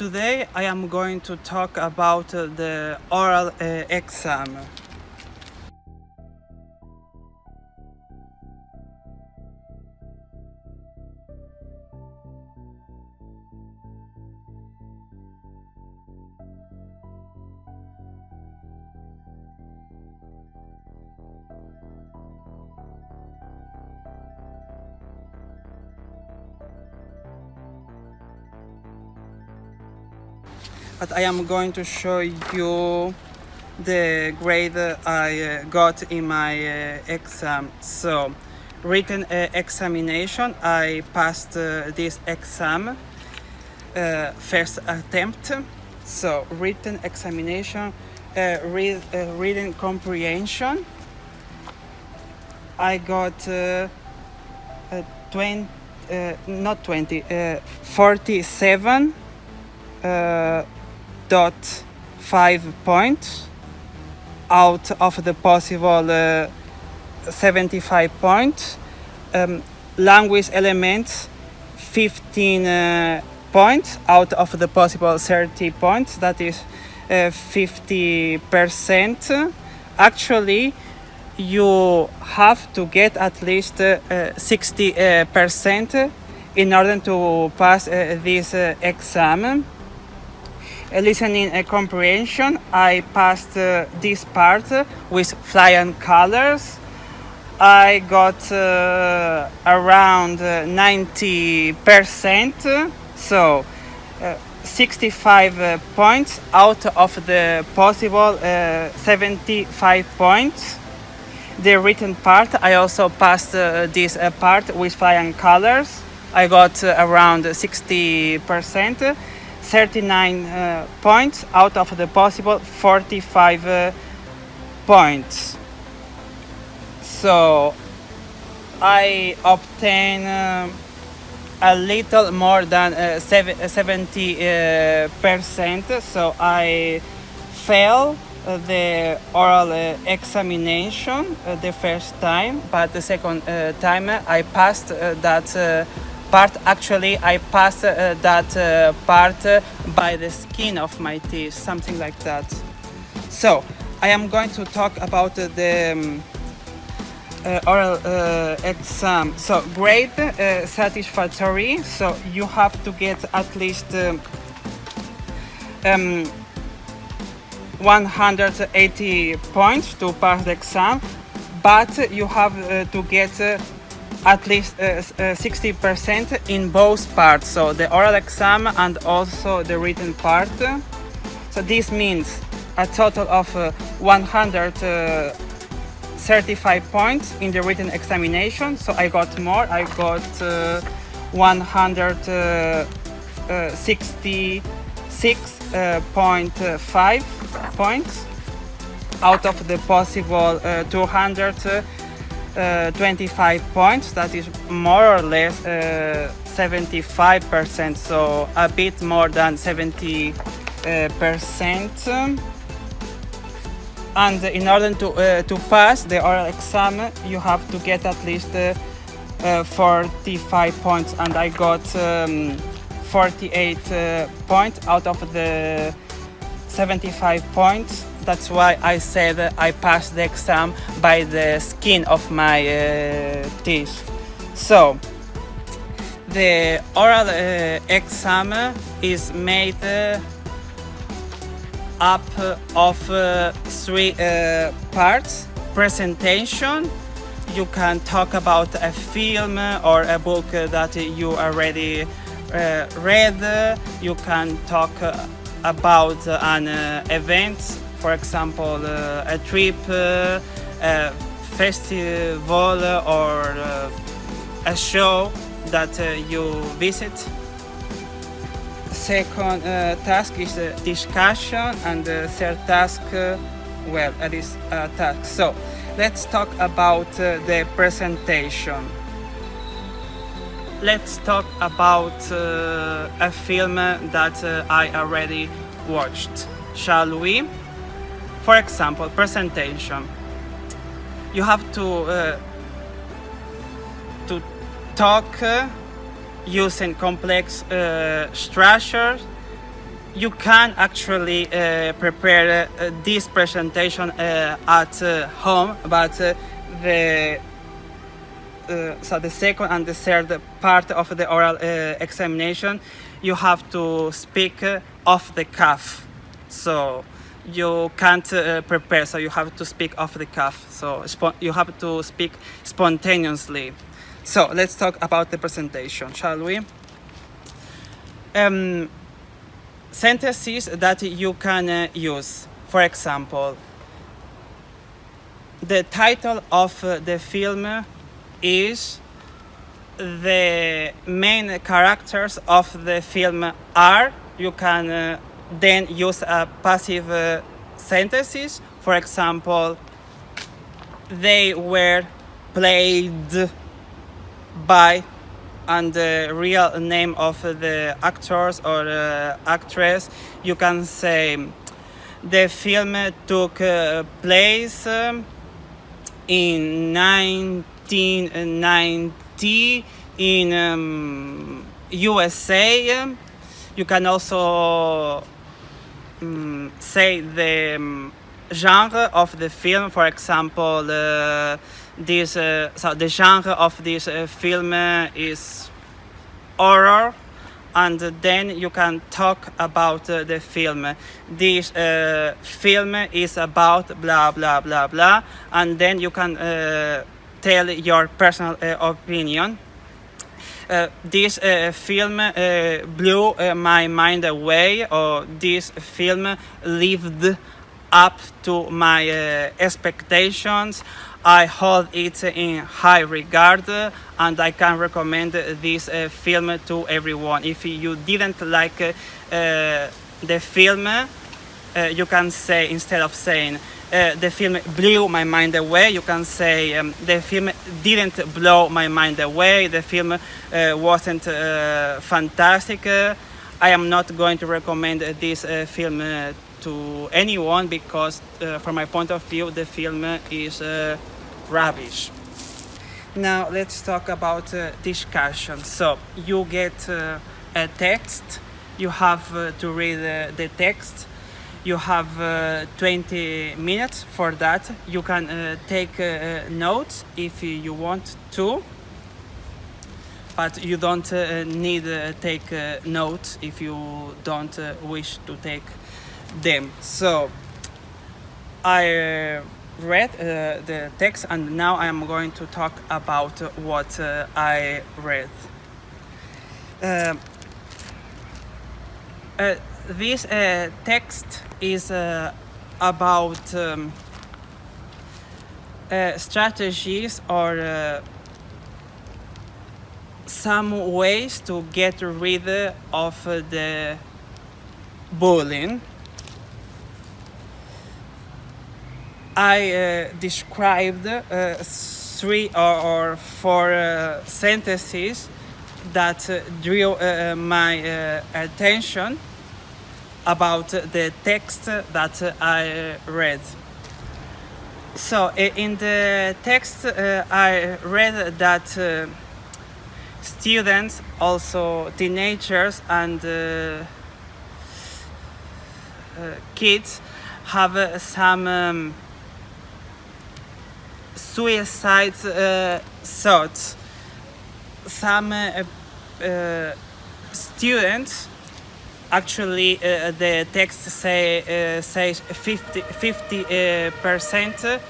Today I am going to talk about the oral exam. But I am going to show you the grade I got in my exam. So, written examination, I passed this exam first attempt. So, written examination, reading comprehension, I got 20, not 20, 47 dot 5 points out of the possible 75 points. Language elements 15 points out of the possible 30 points. That is 50%. Actually, you have to get at least 60% in order to pass this exam. Listening comprehension, I passed this part with flying colors. I got around 90%, so 65 points out of the possible 75 points. The written part, I also passed this part with flying colors. I got around 60%, 39 points out of the possible 45 points. So I obtain a little more than 70%. So I fail the oral examination the first time, but the second time I passed that part. Actually, I passed that part by the skin of my teeth, something like that. So I am going to talk about the oral exam. So grade satisfactory. So you have to get at least 180 points to pass the exam, but you have to get at least 60% in both parts, so the oral exam and also the written part. So this means a total of 135 points in the written examination. So I got more. I got 166.5 points out of the possible 225 points. That is more or less 75%, so a bit more than 70%. And in order to pass the oral exam, you have to get at least 45 points, and I got 48 points out of the 75 points. That's why I said I passed the exam by the skin of my teeth. So the oral exam is made up of 3 parts. Presentation, you can talk about a film or a book that you already read. You can talk about an event, for example a trip, a festival, or a show that you visit. Second task is discussion, and the third task, it is a task. So let's talk about the presentation. Let's talk about a film that I already watched. Shall we? For example, presentation. You have to talk using complex structures you can actually prepare this presentation at home, but so the second and the third part of the oral examination, you have to speak off the cuff. So you can't prepare, so you have to speak off the cuff. So you have to speak spontaneously. So let's talk about the presentation, shall we? Sentences that you can use. For example, the title of the film is the main characters of the film are. You can then use passive sentences. For example, they were played by, and the real name of the actors or actress. You can say the film took place in 1990 in USA. You can also say the genre of the film. For example, so the genre of this film is horror, and then you can talk about the film. This film is about blah blah blah blah, and then you can tell your personal opinion. This film blew my mind away, or this film lived up to my expectations. I hold it in high regard, and I can recommend this film to everyone. If you didn't like the film, you can say, instead of saying the film blew my mind away, you can say the film didn't blow my mind away, the film wasn't fantastic. I am not going to recommend this film to anyone, because from my point of view the film is rubbish. Now let's talk about discussion. So you get a text, you have to read the text. You have 20 minutes for that. You can take notes if you want to, but you don't need to take notes if you don't wish to take them. So I read the text, and now I am going to talk about what I read. This text is about strategies or some ways to get rid of the bullying. I described 3 or 4 sentences that drew my attention about the text that I read. So in the text I read that students, also teenagers and kids, have some suicide thoughts. Some students, actually the text says 50%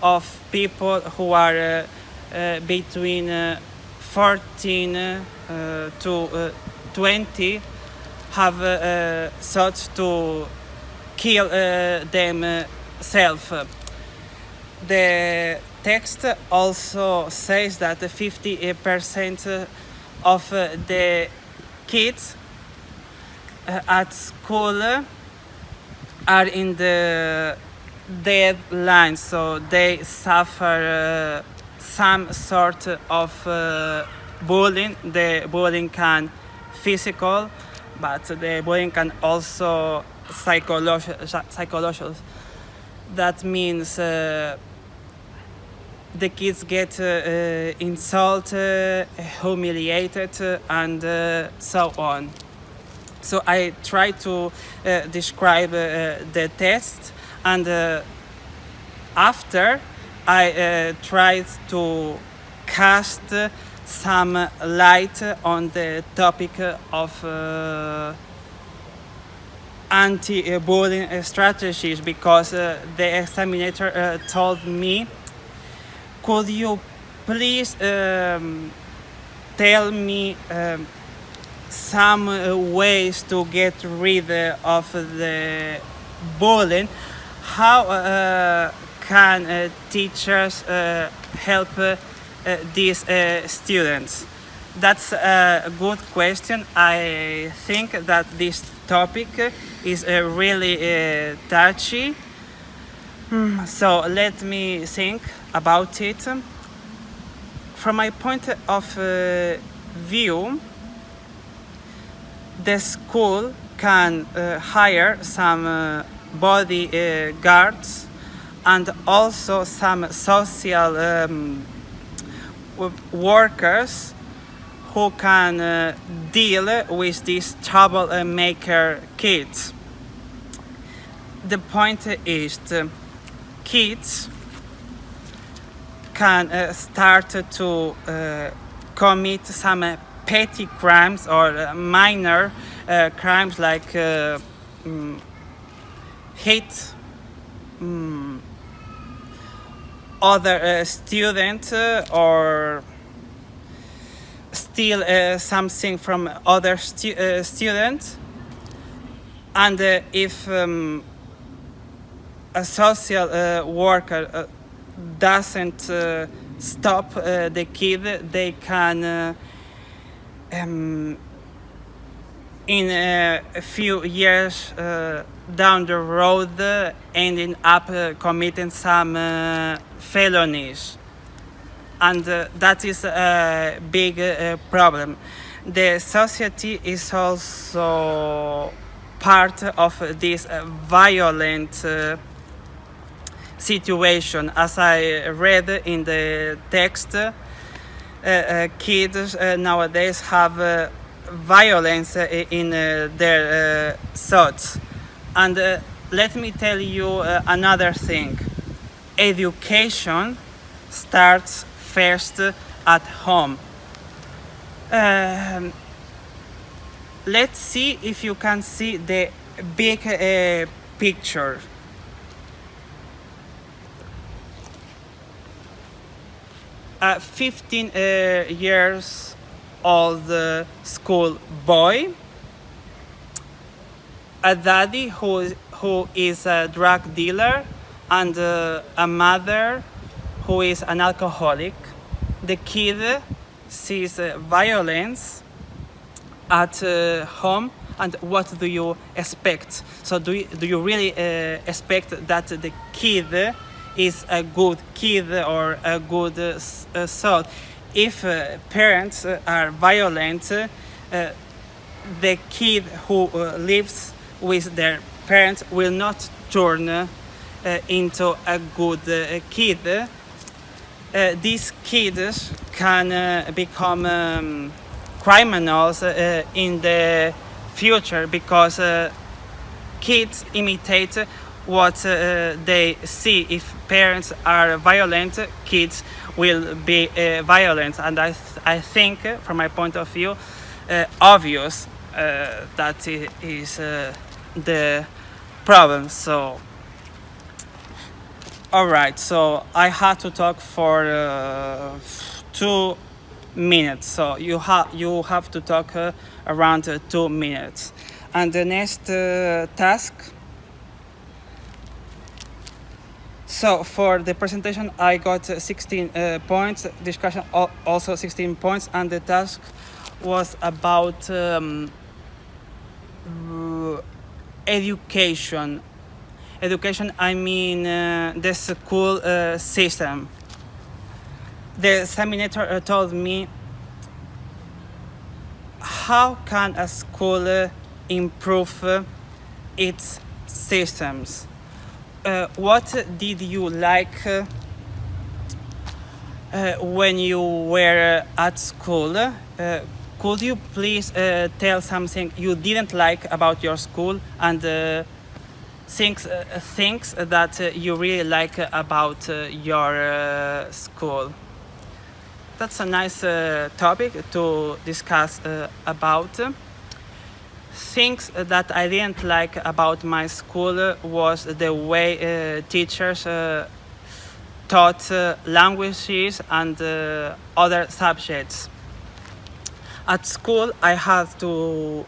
of people who are between 14 to 20 have thought to kill themselves. The text also says that 50% of the kids at school are in the deadline, so they suffer some sort of bullying. The bullying can physical, but the bullying can also psychological. That means the kids get insulted, humiliated, and so on. So I try to describe the test, and after I tried to cast some light on the topic of anti-bullying strategies, because the examiner told me, could you please tell me some ways to get rid of the bullying? How can teachers help these students? That's a good question. I think that this topic is really touchy. So let me think about it. From my point of view, the school can hire some bodyguards and also some social workers who can deal with these troublemaker kids. The point is, kids can start to commit some petty crimes or minor crimes, like hate other students or steal something from other students. And if a social worker doesn't stop the kid, they can in a few years down the road ending up committing some felonies. And that is a big problem. The society is also part of this violent situation. As I read in the text, kids nowadays have violence in their thoughts. And let me tell you another thing. Education starts first at home. Let's see if you can see the big picture. A 15 years old school boy, a daddy who is a drug dealer, and a mother who is an alcoholic. The kid sees violence at home, and what do you expect? So do you really expect that the kid is a good kid or a good soul? If parents are violent, the kid who lives with their parents will not turn into a good kid. These kids can become criminals in the future, because kids imitate what they see. If parents are violent, kids will be violent. And I think, from my point of view, obvious that is the problem. So, alright, so I had to talk for 2 minutes. So you have to talk around 2 minutes. And the next task. So for the presentation, I got 16 points. Discussion also 16 points, and the task was about education. Education, I mean the school system. The examiner told me, how can a school improve its systems? What did you like when you were at school? could you please tell something you didn't like about your school and things that you really like about your school? That's a nice topic to discuss about. Things that I didn't like about my school was the way teachers taught languages and other subjects. At school, I had to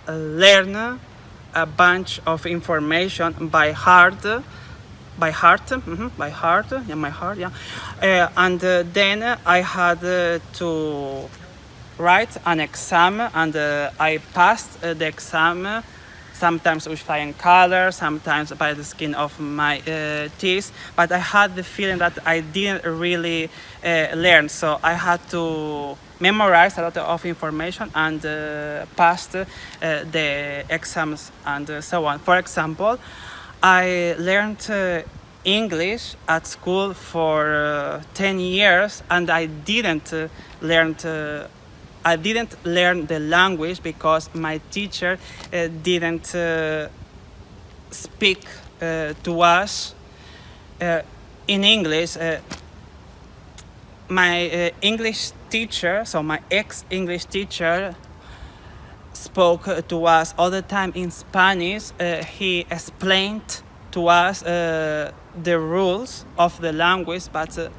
learn a bunch of information by heart, yeah, my heart, yeah. And then I had to write an exam, and I passed the exam. Sometimes with flying colors, sometimes by the skin of my teeth. But I had the feeling that I didn't really learn, so I had to memorize a lot of information and pass the exams and so on. For example, I learned English at school for 10 years, and I didn't learn the language because my teacher didn't speak to us in English. My English teacher, so my ex-English teacher, spoke to us all the time in Spanish. He explained to us the rules of the language, but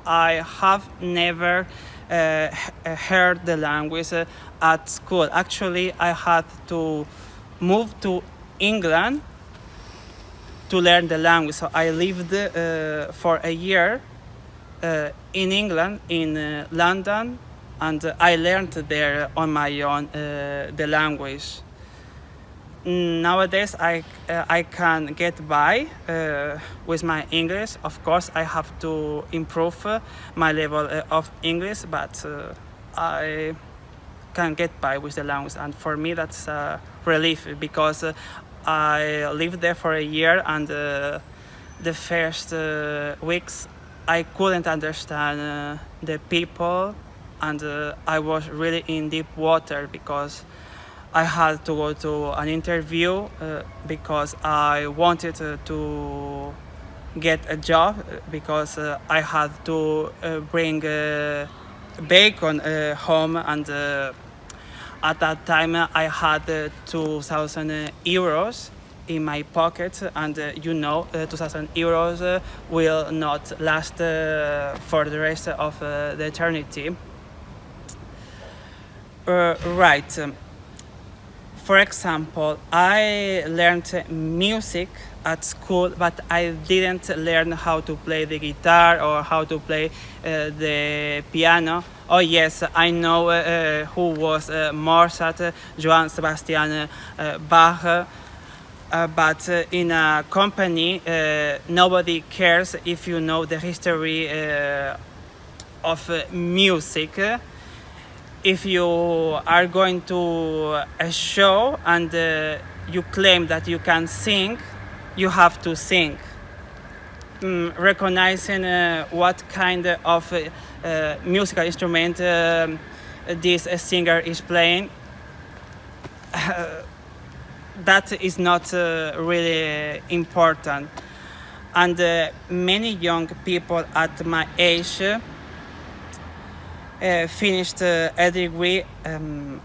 I have never heard the language at school. Actually, I had to move to England to learn the language. So I lived for a year in England, in London, and I learned there on my own the language. Nowadays, I can get by with my English. Of course, I have to improve my level of English, but I can get by with the language. And for me, that's a relief because I lived there for a year, and the first weeks I couldn't understand the people, and I was really in deep water because I had to go to an interview because I wanted to get a job because I had to bring bacon home, and at that time I had 2,000 euros in my pocket, and 2,000 euros will not last for the rest of the eternity. Right. For example, I learned music at school, but I didn't learn how to play the guitar or how to play the piano. Oh yes, I know who was Mozart, Johann Sebastian Bach, but in a company, nobody cares if you know the history of music. If you are going to a show and you claim that you can sing, you have to sing. Recognizing what kind of musical instrument this singer is playing, that is not really important. And many young people at my age finished a degree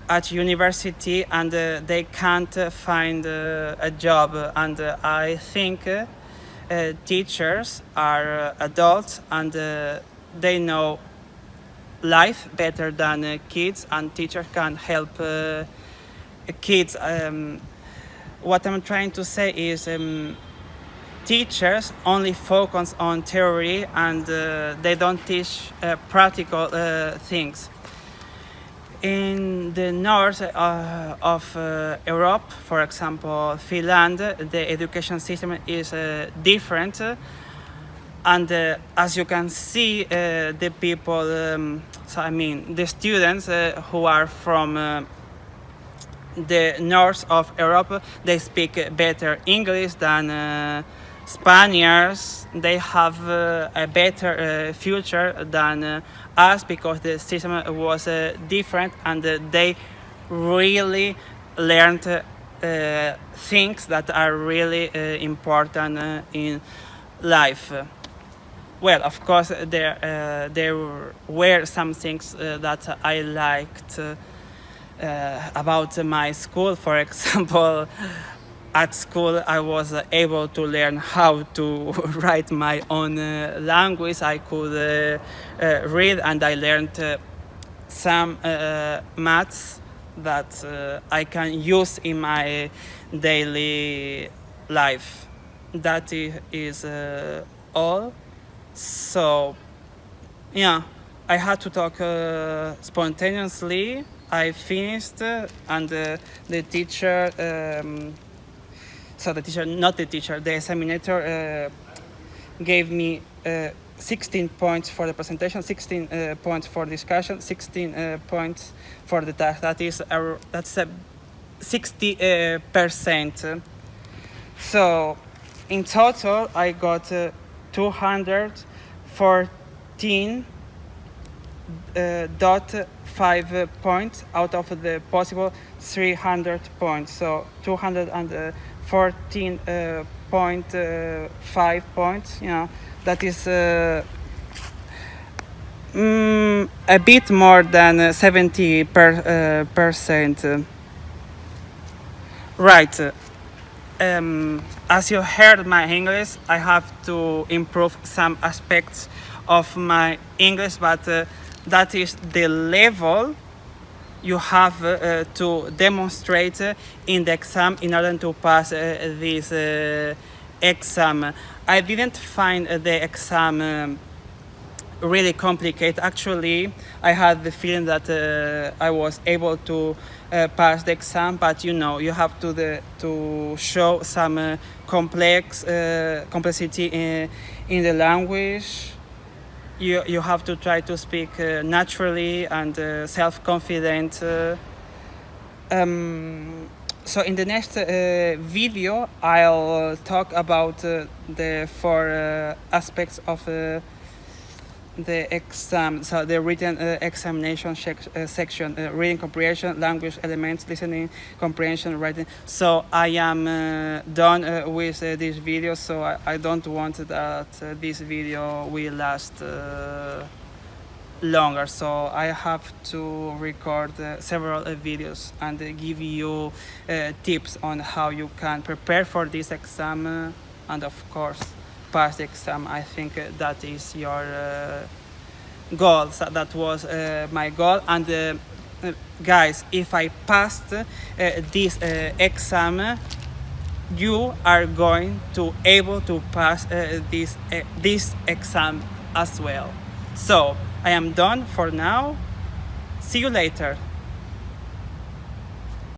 at university, and they can't find a job. And I think teachers are adults, and they know life better than kids, and teachers can help kids. What I'm trying to say is teachers only focus on theory, and they don't teach practical things. In the north of Europe, for example, Finland, the education system is different. And as you can see, the people, the students who are from the north of Europe, they speak better English than Spaniards, they have a better future than us because the system was different, and they really learned things that are really important in life. Well, of course, there were some things that I liked about my school. For example, at school I was able to learn how to write my own language. I could read, and I learned some maths that I can use in my daily life. That is all. So, yeah, I had to talk spontaneously. I finished, and the teacher, not the teacher, the examiner gave me 16 points for the presentation, 16 points for discussion, 16 points for the task. That's a 60%. So, in total, I got 214.5 points out of the possible 300 points. So 214.5 points. That is a bit more than 70%. Right. As you heard my English, I have to improve some aspects of my English, but that is the level you have to demonstrate in the exam in order to pass this exam. I didn't find the exam really complicated. Actually, I had the feeling that I was able to pass the exam, but you have to show some complexity in the language. You have to try to speak naturally and self-confident. So in the next video, I'll talk about the 4 aspects of the exam. So the written examination section: reading comprehension, language elements, listening comprehension, writing. So I am done with this video, so I don't want that this video will last longer. So I have to record several videos and give you tips on how you can prepare for this exam and of course pass the exam. I think that is your goal. So that was my goal. And guys, if I passed this exam, you are going to able to pass this exam as well. So I am done for now. See you later.